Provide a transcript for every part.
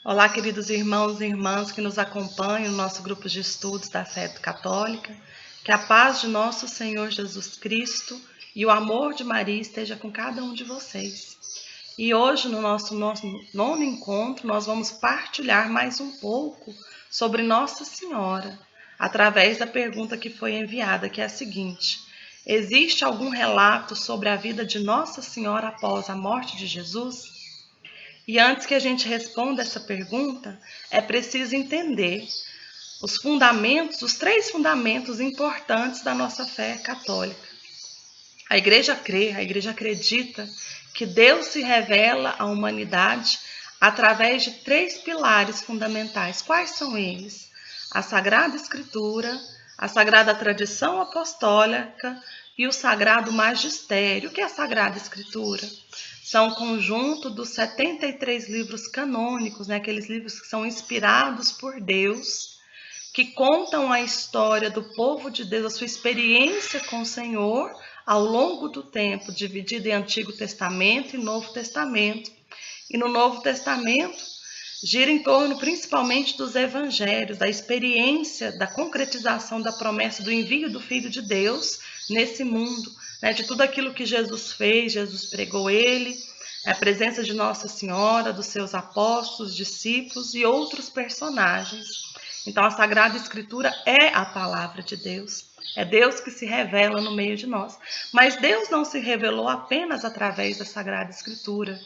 Olá, queridos irmãos e irmãs que nos acompanham no nosso grupo de estudos da fé católica. Que a paz de nosso Senhor Jesus Cristo e o amor de Maria esteja com cada um de vocês. E hoje, no nosso nono encontro, nós vamos partilhar mais um pouco sobre Nossa Senhora, através da pergunta que foi enviada, que é a seguinte: existe algum relato sobre a vida de Nossa Senhora após a morte de Jesus? E antes que a gente responda essa pergunta, é preciso entender os fundamentos, os 3 fundamentos importantes da nossa fé católica. A igreja crê, a igreja acredita que Deus se revela à humanidade através de 3 pilares fundamentais. Quais são eles? A Sagrada Escritura, a Sagrada Tradição Apostólica e o Sagrado Magistério. O que é a Sagrada Escritura? São um conjunto dos 73 livros canônicos, aqueles livros que são inspirados por Deus, que contam a história do povo de Deus, a sua experiência com o Senhor ao longo do tempo, dividido em Antigo Testamento e Novo Testamento. E no Novo Testamento gira em torno principalmente dos evangelhos, da experiência, da concretização da promessa do envio do Filho de Deus nesse mundo, de tudo aquilo que Jesus fez, Jesus pregou ele, a presença de Nossa Senhora, dos seus apóstolos, discípulos e outros personagens. Então a Sagrada Escritura é a palavra de Deus, é Deus que se revela no meio de nós. Mas Deus não se revelou apenas através da Sagrada Escritura.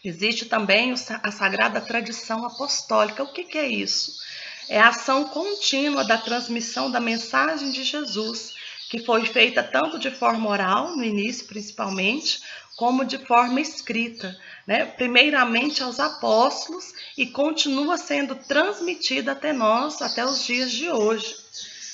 Existe também a Sagrada Tradição Apostólica. O que é isso? É a ação contínua da transmissão da mensagem de Jesus, que foi feita tanto de forma oral, no início principalmente, como de forma escrita, primeiramente aos apóstolos, e continua sendo transmitida até nós, até os dias de hoje.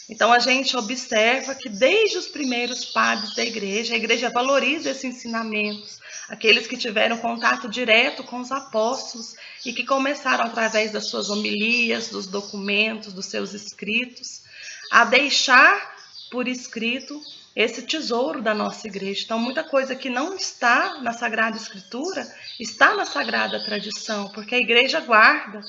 Então a gente observa que desde os primeiros padres da igreja, a igreja valoriza esses ensinamentos, aqueles que tiveram contato direto com os apóstolos e que começaram através das suas homilias, dos documentos, dos seus escritos, a deixar por escrito esse tesouro da nossa igreja. Então muita coisa que não está na Sagrada Escritura está na Sagrada Tradição, porque a igreja guarda,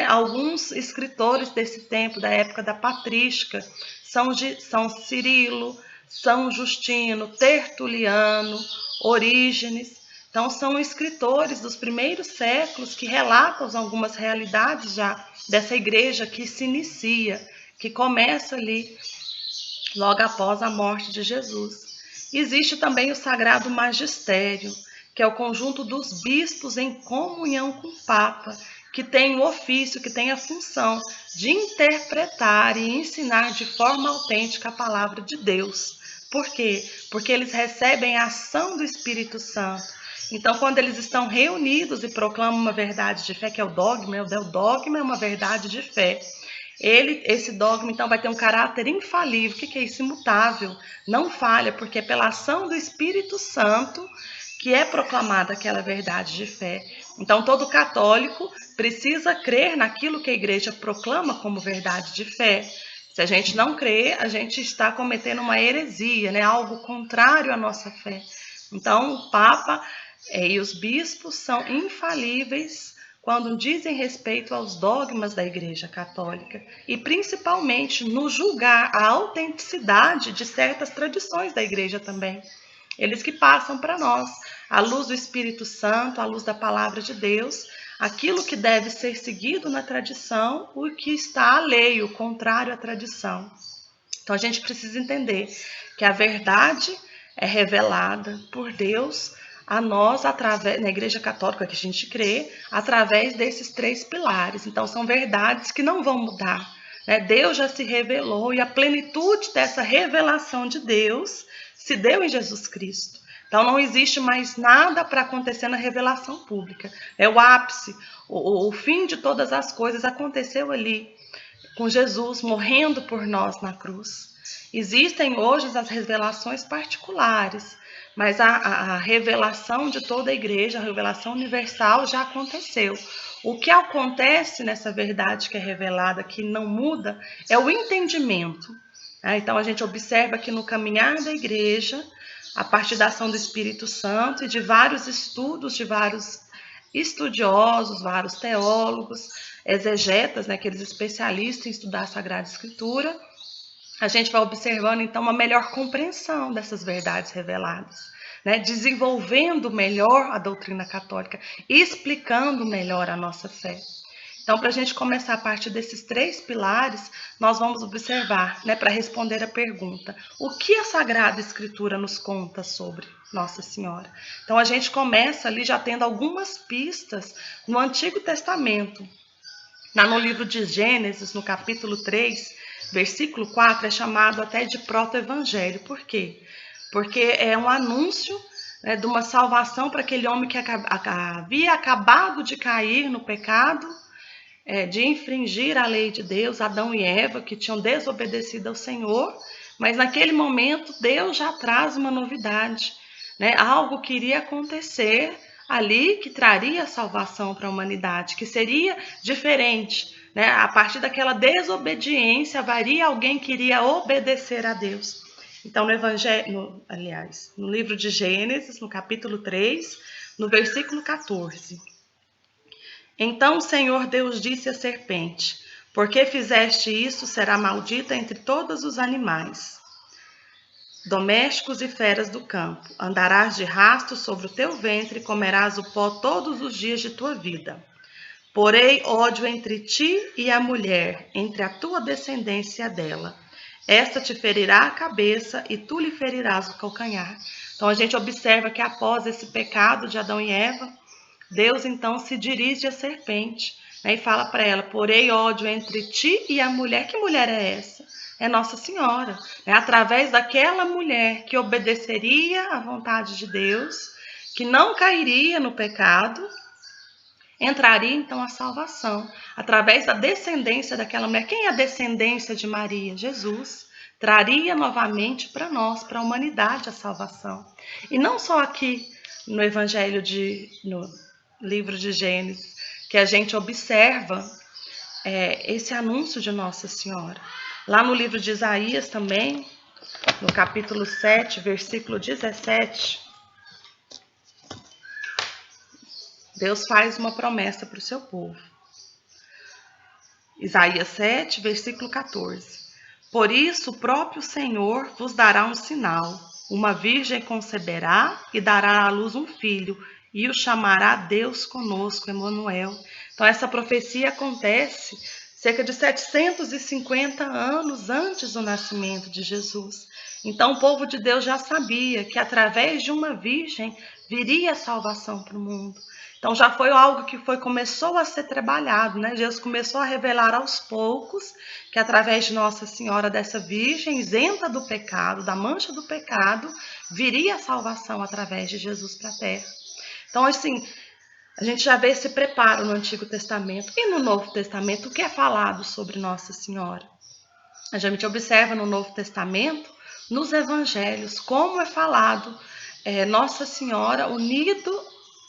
alguns escritores desse tempo, da época da patrística, São Cirilo, São Justino, Tertuliano, Orígenes. Então são escritores dos primeiros séculos que relatam algumas realidades já dessa igreja que se inicia, que começa ali logo após a morte de Jesus. Existe também o Sagrado Magistério, que é o conjunto dos bispos em comunhão com o Papa, que tem o ofício, que tem a função de interpretar e ensinar de forma autêntica a palavra de Deus. Por quê? Porque eles recebem a ação do Espírito Santo. Então, quando eles estão reunidos e proclamam uma verdade de fé, que é o dogma é uma verdade de fé. Esse dogma, então, vai ter um caráter infalível. O que é isso? Imutável. Não falha, porque é pela ação do Espírito Santo que é proclamada aquela verdade de fé. Então, todo católico precisa crer naquilo que a igreja proclama como verdade de fé. Se a gente não crer, a gente está cometendo uma heresia, algo contrário à nossa fé. Então, o Papa e os bispos são infalíveis quando dizem respeito aos dogmas da Igreja Católica e principalmente no julgar a autenticidade de certas tradições da Igreja também. Eles que passam para nós, à luz do Espírito Santo, à luz da Palavra de Deus, aquilo que deve ser seguido na tradição, o que está alheio, contrário à tradição. Então a gente precisa entender que a verdade é revelada por Deus a nós, através, na Igreja Católica que a gente crê, através desses 3 pilares. Então são verdades que não vão mudar. Deus já se revelou e a plenitude dessa revelação de Deus se deu em Jesus Cristo. Então não existe mais nada para acontecer na revelação pública. É o ápice, o fim de todas as coisas aconteceu ali, com Jesus morrendo por nós na cruz. Existem hoje as revelações particulares, mas a revelação de toda a igreja, a revelação universal já aconteceu. O que acontece nessa verdade que é revelada, que não muda, é o entendimento. Então a gente observa que no caminhar da igreja, a partir da ação do Espírito Santo e de vários estudos, de vários estudiosos, vários teólogos, exegetas, né, aqueles especialistas em estudar a Sagrada Escritura, a gente vai observando, então, uma melhor compreensão dessas verdades reveladas, né, desenvolvendo melhor a doutrina católica, explicando melhor a nossa fé. Então, para a gente começar a partir desses 3 pilares, nós vamos observar, né, para responder a pergunta: o que a Sagrada Escritura nos conta sobre Nossa Senhora? Então, a gente começa ali já tendo algumas pistas no Antigo Testamento. Lá no livro de Gênesis, no capítulo 3, versículo 4, é chamado até de proto-evangelho. Por quê? Porque é um anúncio, né, de uma salvação para aquele homem que havia acabado de cair no pecado, de infringir a lei de Deus, Adão e Eva, que tinham desobedecido ao Senhor, mas naquele momento Deus já traz uma novidade, né? Algo que iria acontecer ali que traria salvação para a humanidade, que seria diferente, né? A partir daquela desobediência, haveria alguém que iria obedecer a Deus. Então, no livro de Gênesis, no capítulo 3, no versículo 14. Então o Senhor Deus disse à serpente: porque fizeste isso, será maldita entre todos os animais domésticos e feras do campo. Andarás de rasto sobre o teu ventre e comerás o pó todos os dias de tua vida. Porei ódio entre ti e a mulher, entre a tua descendência e a dela. Esta te ferirá a cabeça e tu lhe ferirás o calcanhar. Então a gente observa que após esse pecado de Adão e Eva, Deus então se dirige à serpente, né, e fala para ela: porei ódio entre ti e a mulher. Que mulher é essa? É Nossa Senhora. É através daquela mulher que obedeceria à vontade de Deus, que não cairia no pecado, entraria então a salvação, através da descendência daquela mulher. Quem é a descendência de Maria? Jesus. Traria novamente para nós, para a humanidade, a salvação. E não só aqui no no livro de Gênesis, que a gente observa esse anúncio de Nossa Senhora. Lá no livro de Isaías também, no capítulo 7, versículo 17, Deus faz uma promessa para o seu povo. Isaías 7, versículo 14. Por isso o próprio Senhor vos dará um sinal. Uma virgem conceberá e dará à luz um filho, e o chamará Deus conosco, Emanuel. Então essa profecia acontece cerca de 750 anos antes do nascimento de Jesus. Então o povo de Deus já sabia que através de uma virgem viria a salvação para o mundo. Então já foi algo que começou a ser trabalhado, né? Jesus começou a revelar aos poucos que através de Nossa Senhora, dessa virgem isenta do pecado, da mancha do pecado, viria a salvação através de Jesus para a terra. Então, assim, a gente já vê esse preparo no Antigo Testamento. E no Novo Testamento, o que é falado sobre Nossa Senhora? A gente observa no Novo Testamento, nos Evangelhos, como é falado Nossa Senhora unido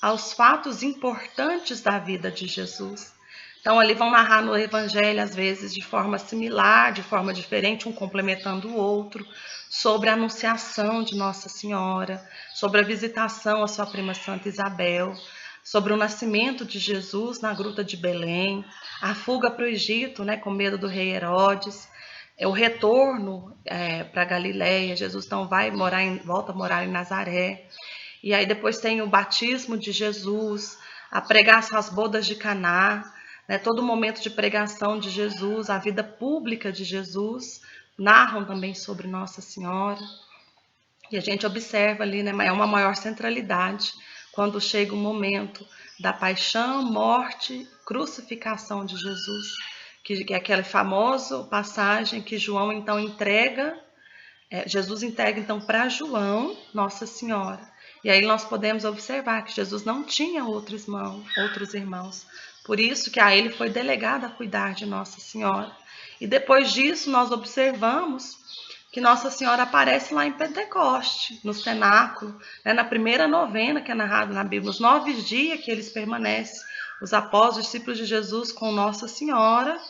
aos fatos importantes da vida de Jesus. Então, ali vão narrar no Evangelho, às vezes, de forma similar, de forma diferente, um complementando o outro, sobre a anunciação de Nossa Senhora, sobre a visitação à sua prima Santa Isabel, sobre o nascimento de Jesus na gruta de Belém, a fuga para o Egito, né, com medo do rei Herodes, o retorno para Galiléia. Jesus então volta a morar em Nazaré. E aí depois tem o batismo de Jesus, a pregação às bodas de Caná, né, todo o momento de pregação de Jesus, a vida pública de Jesus, narram também sobre Nossa Senhora. E a gente observa ali, né, é uma maior centralidade quando chega o momento da paixão, morte, crucificação de Jesus, que é aquela famosa passagem que João então entrega, Jesus entrega então para João, Nossa Senhora. E aí nós podemos observar que Jesus não tinha outros irmãos. Por isso que a ele foi delegado a cuidar de Nossa Senhora. E depois disso nós observamos que Nossa Senhora aparece lá em Pentecoste, no cenáculo, né, na primeira novena que é narrada na Bíblia, os 9 dias que eles permanecem, os apóstolos, discípulos de Jesus com Nossa Senhora,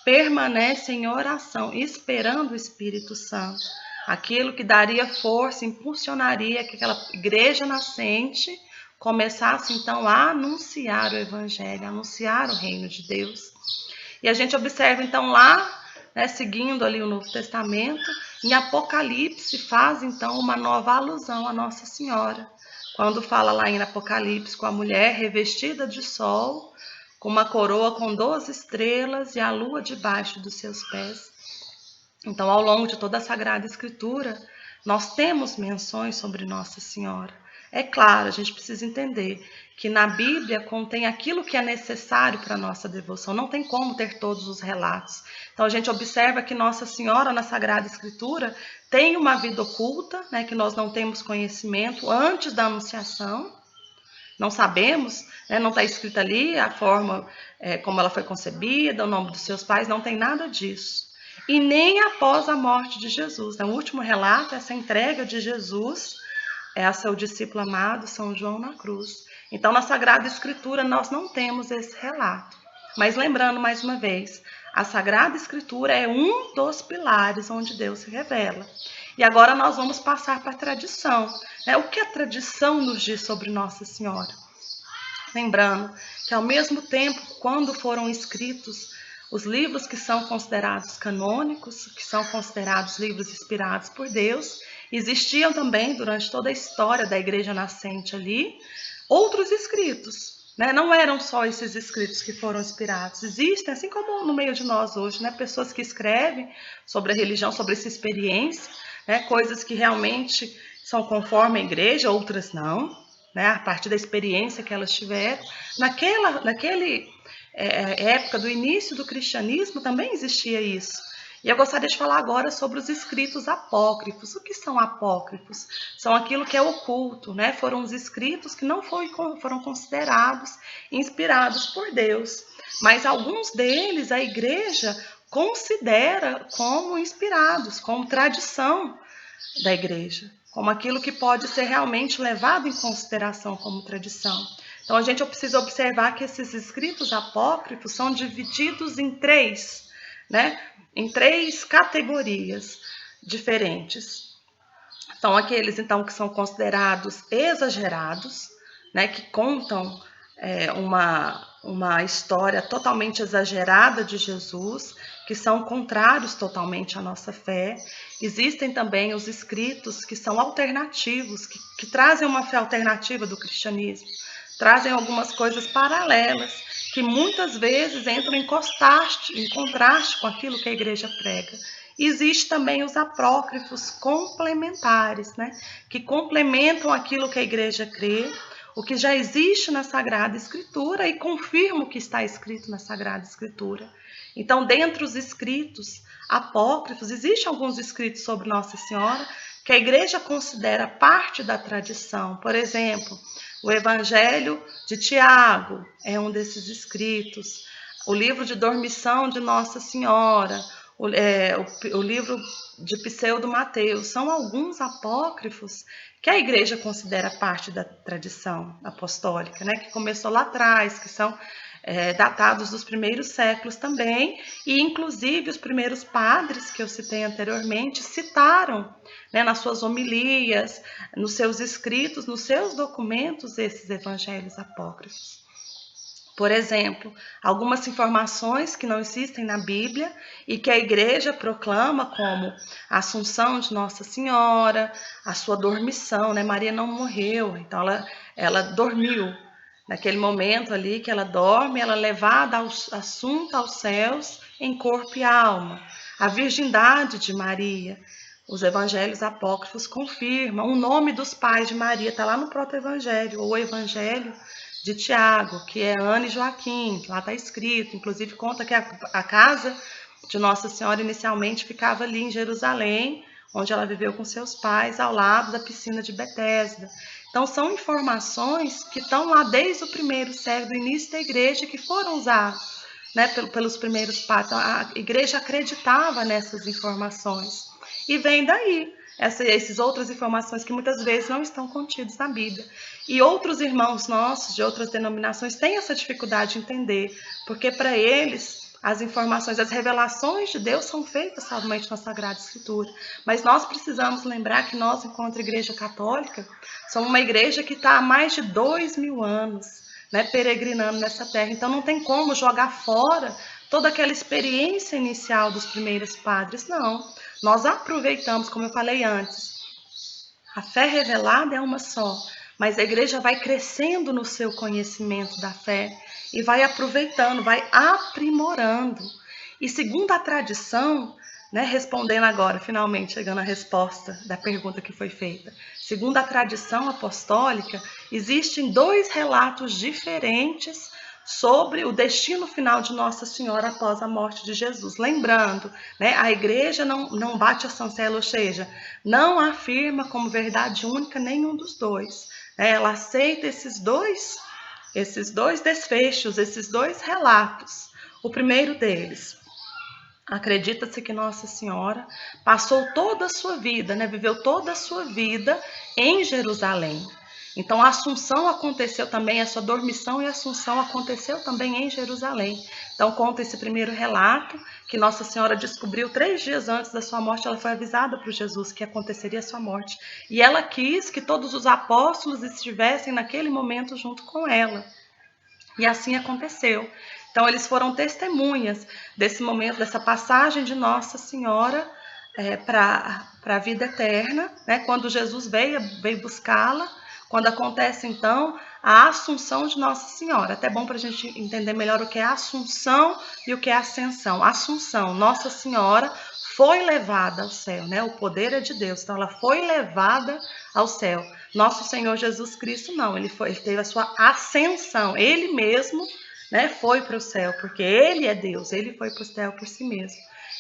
permanecem em oração, esperando o Espírito Santo. Aquilo que daria força, impulsionaria que aquela igreja nascente começasse então a anunciar o Evangelho, a anunciar o reino de Deus. E a gente observa então lá, né, seguindo ali o Novo Testamento, em Apocalipse faz então uma nova alusão a Nossa Senhora, quando fala lá em Apocalipse com a mulher revestida de sol, com uma coroa com 12 estrelas e a lua debaixo dos seus pés. Então, ao longo de toda a Sagrada Escritura, nós temos menções sobre Nossa Senhora. É claro, a gente precisa entender que na Bíblia contém aquilo que é necessário para a nossa devoção. Não tem como ter todos os relatos. Então, a gente observa que Nossa Senhora, na Sagrada Escritura, tem uma vida oculta, né, que nós não temos conhecimento antes da Anunciação. Não sabemos, né, não está escrita ali a forma como ela foi concebida, o nome dos seus pais, não tem nada disso. E nem após a morte de Jesus. No último relato, essa entrega de Jesus a seu discípulo amado, São João na cruz. Então, na Sagrada Escritura, nós não temos esse relato. Mas lembrando mais uma vez, a Sagrada Escritura é um dos pilares onde Deus se revela. E agora nós vamos passar para a tradição. O que a tradição nos diz sobre Nossa Senhora? Lembrando que ao mesmo tempo, quando foram escritos os livros que são considerados canônicos, que são considerados livros inspirados por Deus, existiam também, durante toda a história da Igreja nascente ali, outros escritos. Não eram só esses escritos que foram inspirados. Existem, assim como no meio de nós hoje, pessoas que escrevem sobre a religião, sobre essa experiência, coisas que realmente são conforme a Igreja, outras não, a partir da experiência que elas tiveram. Naquele época do início do cristianismo também existia isso. E eu gostaria de falar agora sobre os escritos apócrifos. O que são apócrifos? São aquilo que é oculto, Foram os escritos que não foram considerados inspirados por Deus. Mas alguns deles a Igreja considera como inspirados, como tradição da Igreja, como aquilo que pode ser realmente levado em consideração como tradição. Então, a gente precisa observar que esses escritos apócrifos são divididos em três categorias diferentes. São aqueles, então, que são considerados exagerados, que contam uma história totalmente exagerada de Jesus, que são contrários totalmente à nossa fé. Existem também os escritos que são alternativos, que trazem uma fé alternativa do cristianismo, trazem algumas coisas paralelas, que muitas vezes entram em contraste com aquilo que a Igreja prega. E existe também os apócrifos complementares, que complementam aquilo que a Igreja crê, o que já existe na Sagrada Escritura e confirma o que está escrito na Sagrada Escritura. Então, dentre os escritos apócrifos, existem alguns escritos sobre Nossa Senhora que a Igreja considera parte da tradição. Por exemplo, o Evangelho de Tiago é um desses escritos. O livro de Dormição de Nossa Senhora, o livro de Pseudo-Mateus, são alguns apócrifos que a Igreja considera parte da tradição apostólica, que começou lá atrás, que são datados dos primeiros séculos também, e inclusive os primeiros padres que eu citei anteriormente citaram, nas suas homilias, nos seus escritos, nos seus documentos, esses evangelhos apócrifos. Por exemplo, algumas informações que não existem na Bíblia e que a Igreja proclama, como a Assunção de Nossa Senhora, a sua dormição, Maria não morreu, então ela dormiu. Naquele momento ali que ela dorme, ela é levada assunta aos céus em corpo e alma. A virgindade de Maria. Os evangelhos apócrifos confirmam. O nome dos pais de Maria está lá no proto-evangelho, ou o evangelho de Tiago, que é Ana e Joaquim. Lá está escrito, inclusive conta que a casa de Nossa Senhora inicialmente ficava ali em Jerusalém, onde ela viveu com seus pais, ao lado da piscina de Betesda. Então, são informações que estão lá desde o primeiro século, do início da Igreja, que foram usadas pelos primeiros padres. Então, a Igreja acreditava nessas informações. E vem daí essas outras informações que muitas vezes não estão contidas na Bíblia. E outros irmãos nossos de outras denominações têm essa dificuldade de entender, porque para eles as informações, as revelações de Deus são feitas somente na Sagrada Escritura. Mas nós precisamos lembrar que nós, enquanto Igreja Católica, somos uma igreja que está há mais de 2000 anos, né, peregrinando nessa terra. Então não tem como jogar fora toda aquela experiência inicial dos primeiros padres, não. Nós aproveitamos, como eu falei antes, a fé revelada é uma só, mas a igreja vai crescendo no seu conhecimento da fé e vai aproveitando, vai aprimorando. E segundo a tradição, né, respondendo agora, finalmente chegando à resposta da pergunta que foi feita, segundo a tradição apostólica, existem 2 relatos diferentes sobre o destino final de Nossa Senhora após a morte de Jesus. Lembrando, né, a igreja não bate a chancela, ou seja, não afirma como verdade única nenhum dos dois. Ela aceita esses dois desfechos, esses 2 relatos. O primeiro deles, acredita-se que Nossa Senhora passou toda a sua vida, né, viveu toda a sua vida em Jerusalém. Então, a Assunção aconteceu também, a sua dormição e a Assunção aconteceu também em Jerusalém. Então, conta esse primeiro relato, que Nossa Senhora descobriu 3 dias antes da sua morte, ela foi avisada por Jesus que aconteceria a sua morte. E ela quis que todos os apóstolos estivessem naquele momento junto com ela. E assim aconteceu. Então, eles foram testemunhas desse momento, dessa passagem de Nossa Senhora para a vida eterna, né? Quando Jesus veio buscá-la, quando acontece, então, a Assunção de Nossa Senhora. Até bom para a gente entender melhor o que é Assunção e o que é Ascensão. Assunção, Nossa Senhora foi levada ao céu, né? O poder é de Deus, então ela foi levada ao céu. Nosso Senhor Jesus Cristo não, ele teve a sua ascensão, ele mesmo, né, foi para o céu, porque ele é Deus, ele foi para o céu por si mesmo.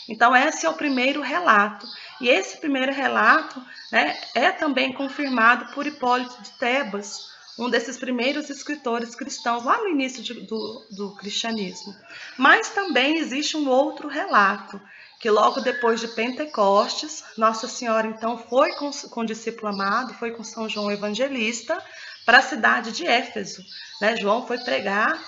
Então, esse é o primeiro relato. E esse primeiro relato, né, é também confirmado por Hipólito de Tebas, um desses primeiros escritores cristãos, lá no início do cristianismo. Mas também existe um outro relato, que logo depois de Pentecostes, Nossa Senhora, então, foi com o discípulo amado, foi com São João Evangelista, para a cidade de Éfeso. Né? João foi pregar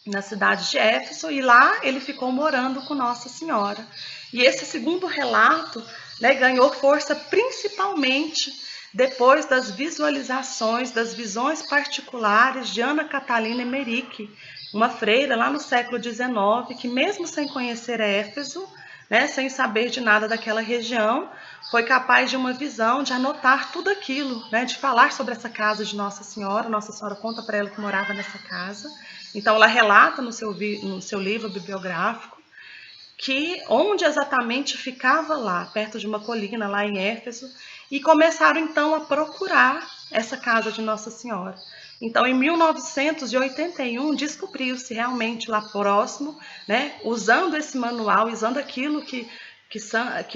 na cidade de Éfeso, e lá ele ficou morando com Nossa Senhora. E esse segundo relato, né, ganhou força principalmente depois das visualizações, das visões particulares de Ana Catalina Emerick, uma freira lá no século XIX, que mesmo sem conhecer Éfeso, né, sem saber de nada daquela região, foi capaz de uma visão, de anotar tudo aquilo, né, de falar sobre essa casa de Nossa Senhora. Nossa Senhora conta para ela que morava nessa casa. Então, ela relata no seu livro bibliográfico que onde exatamente ficava lá, perto de uma colina, lá em Éfeso, e começaram então a procurar essa casa de Nossa Senhora. Então, em 1981, descobriu-se realmente lá próximo, né, usando esse manual, usando aquilo que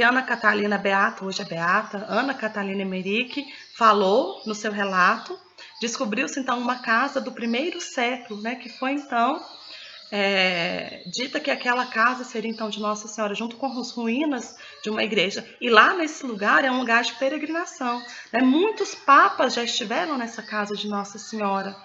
Ana Catalina Beata, hoje é Beata, Ana Catalina Emerick, falou no seu relato. Descobriu-se então uma casa do 1º século, né, que foi então dita que aquela casa seria então de Nossa Senhora, junto com as ruínas de uma igreja. E lá nesse lugar é um lugar de peregrinação, né? Muitos papas já estiveram nessa casa de Nossa Senhora,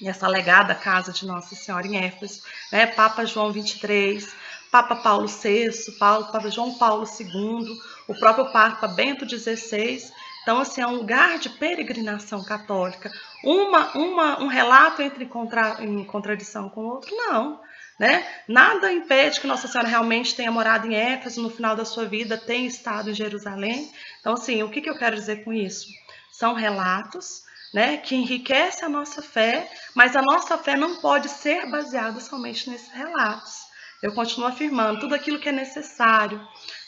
nessa alegada casa de Nossa Senhora em Éfeso, né? Papa João XXIII, Papa Paulo VI, Papa João Paulo II, o próprio Papa Bento XVI. Então, assim, é um lugar de peregrinação católica. Um relato entra em contradição com o outro? Não. Né? Nada impede que Nossa Senhora realmente tenha morado em Éfeso, no final da sua vida tenha estado em Jerusalém. Então, assim, o que eu quero dizer com isso? São relatos, né, que enriquecem a nossa fé, mas a nossa fé não pode ser baseada somente nesses relatos. Eu continuo afirmando, tudo aquilo que é necessário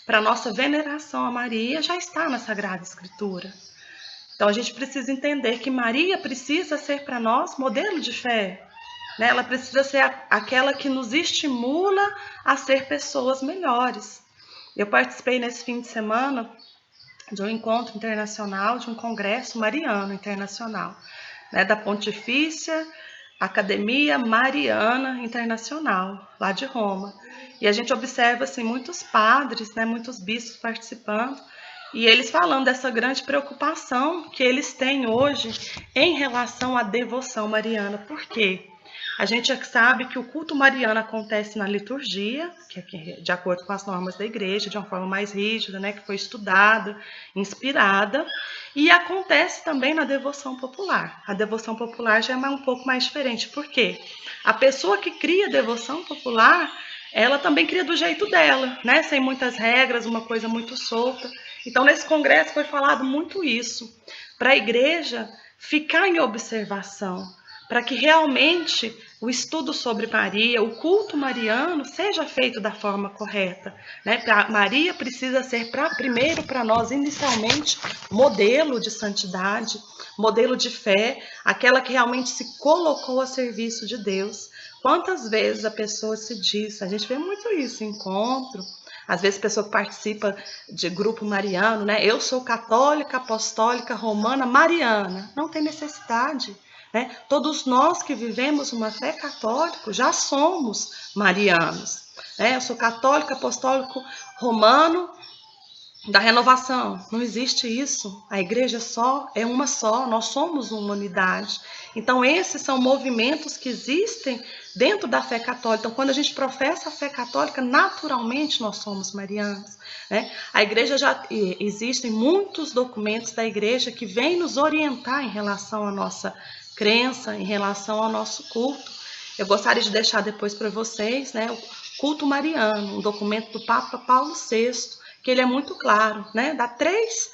para a nossa veneração a Maria já está na Sagrada Escritura. Então, a gente precisa entender que Maria precisa ser para nós modelo de fé. Né? Ela precisa ser aquela que nos estimula a ser pessoas melhores. Eu participei nesse fim de semana de um encontro internacional, de um congresso mariano internacional, né? Da Pontifícia Academia Mariana Internacional, lá de Roma. E a gente observa assim, muitos padres, né, muitos bispos participando, e eles falando dessa grande preocupação que eles têm hoje em relação à devoção mariana. Por quê? A gente sabe que o culto mariano acontece na liturgia, que é de acordo com as normas da igreja, de uma forma mais rígida, né, que foi estudada, inspirada, e acontece também na devoção popular. A devoção popular já é um pouco mais diferente, por quê? A pessoa que cria a devoção popular, ela também cria do jeito dela, né, sem muitas regras, uma coisa muito solta. Então, nesse congresso foi falado muito isso, para a igreja ficar em observação, para que realmente o estudo sobre Maria, o culto mariano, seja feito da forma correta, né? Maria precisa ser, primeiro para nós, inicialmente, modelo de santidade, modelo de fé, aquela que realmente se colocou a serviço de Deus. Quantas vezes a pessoa se diz, a gente vê muito isso em encontro, às vezes a pessoa que participa de grupo mariano, né? Eu sou católica, apostólica, romana, mariana. Não tem necessidade, né? Todos nós que vivemos uma fé católica já somos marianos, né? Eu sou católico, apostólico, romano, da renovação. Não existe isso. A igreja é uma só, nós somos uma unidade. Então, esses são movimentos que existem dentro da fé católica. Então, quando a gente professa a fé católica, naturalmente nós somos marianos, né? A igreja existem muitos documentos da igreja que vêm nos orientar em relação à nossa crença, em relação ao nosso culto. Eu gostaria de deixar depois para vocês, né, o culto mariano, um documento do Papa Paulo VI, que ele é muito claro, né? Dá três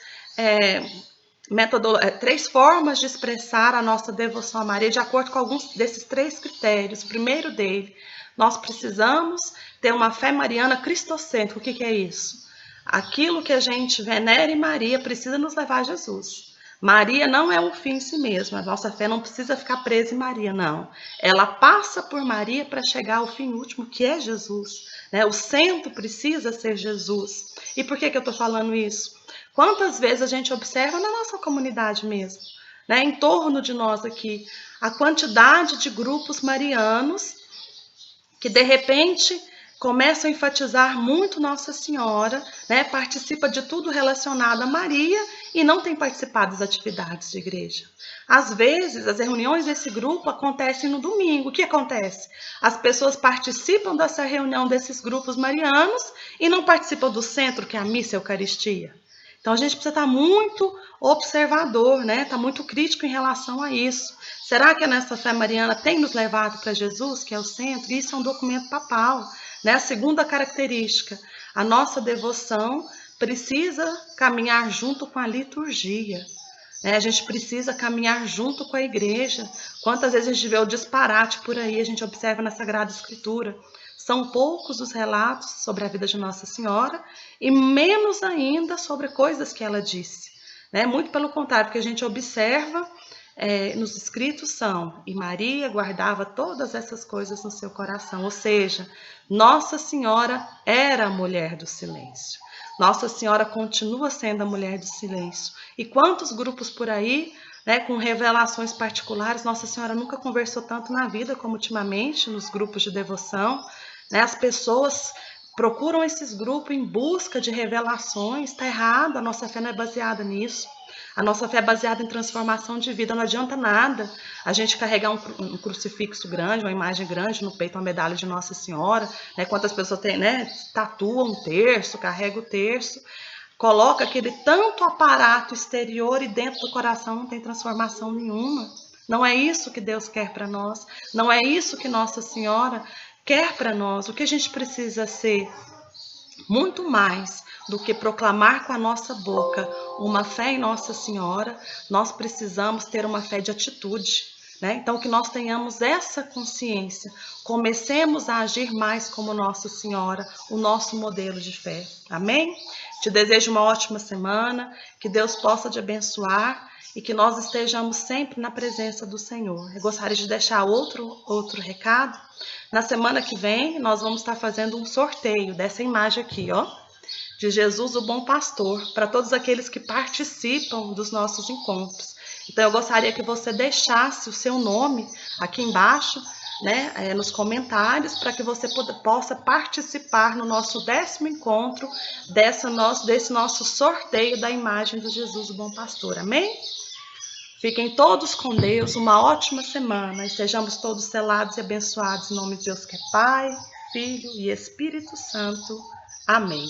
formas de expressar a nossa devoção a Maria, de acordo com alguns desses três critérios. O primeiro dele, nós precisamos ter uma fé mariana cristocêntrica. O que é isso? Aquilo que a gente venera em Maria precisa nos levar a Jesus. Maria não é um fim em si mesma, a nossa fé não precisa ficar presa em Maria, não. Ela passa por Maria para chegar ao fim último, que é Jesus, né? O centro precisa ser Jesus. E por que eu estou falando isso? Quantas vezes a gente observa na nossa comunidade mesmo, né? Em torno de nós aqui, a quantidade de grupos marianos que de repente começam a enfatizar muito Nossa Senhora, né? Participa de tudo relacionado a Maria e não tem participado das atividades de igreja. Às vezes, as reuniões desse grupo acontecem no domingo. O que acontece? As pessoas participam dessa reunião desses grupos marianos e não participam do centro, que é a missa e a Eucaristia. Então, a gente precisa estar muito observador, né? Estar muito crítico em relação a isso. Será que nessa fé mariana tem nos levado para Jesus, que é o centro? Isso é um documento papal, né? A segunda característica, a nossa devoção precisa caminhar junto com a liturgia, né? A gente precisa caminhar junto com a igreja. Quantas vezes a gente vê o disparate por aí, a gente observa na Sagrada Escritura. São poucos os relatos sobre a vida de Nossa Senhora e menos ainda sobre coisas que ela disse, né? Muito pelo contrário, porque a gente observa nos escritos são, e Maria guardava todas essas coisas no seu coração, ou seja, Nossa Senhora era a mulher do silêncio. Nossa Senhora continua sendo a mulher do silêncio. E quantos grupos por aí, né, com revelações particulares, Nossa Senhora nunca conversou tanto na vida como ultimamente nos grupos de devoção, né? As pessoas procuram esses grupos em busca de revelações. Está errado, a nossa fé não é baseada nisso. A nossa fé é baseada em transformação de vida. Não adianta nada a gente carregar um crucifixo grande, uma imagem grande no peito, uma medalha de Nossa Senhora, né? Quantas pessoas têm, né? Tatuam um terço, carrega o terço, coloca aquele tanto aparato exterior e dentro do coração não tem transformação nenhuma. Não é isso que Deus quer para nós. Não é isso que Nossa Senhora quer para nós. O que a gente precisa ser muito mais do que proclamar com a nossa boca uma fé em Nossa Senhora, nós precisamos ter uma fé de atitude, né? Então, que nós tenhamos essa consciência, comecemos a agir mais como Nossa Senhora, o nosso modelo de fé. Amém? Te desejo uma ótima semana, que Deus possa te abençoar e que nós estejamos sempre na presença do Senhor. Eu gostaria de deixar outro recado. Na semana que vem, nós vamos estar fazendo um sorteio dessa imagem aqui, ó, de Jesus, o Bom Pastor, para todos aqueles que participam dos nossos encontros. Então, eu gostaria que você deixasse o seu nome aqui embaixo, né, nos comentários, para que você possa participar no nosso 10º encontro desse nosso sorteio da imagem de Jesus, o Bom Pastor. Amém? Fiquem todos com Deus, uma ótima semana e sejamos todos selados e abençoados em nome de Deus que é Pai, Filho e Espírito Santo. Amém.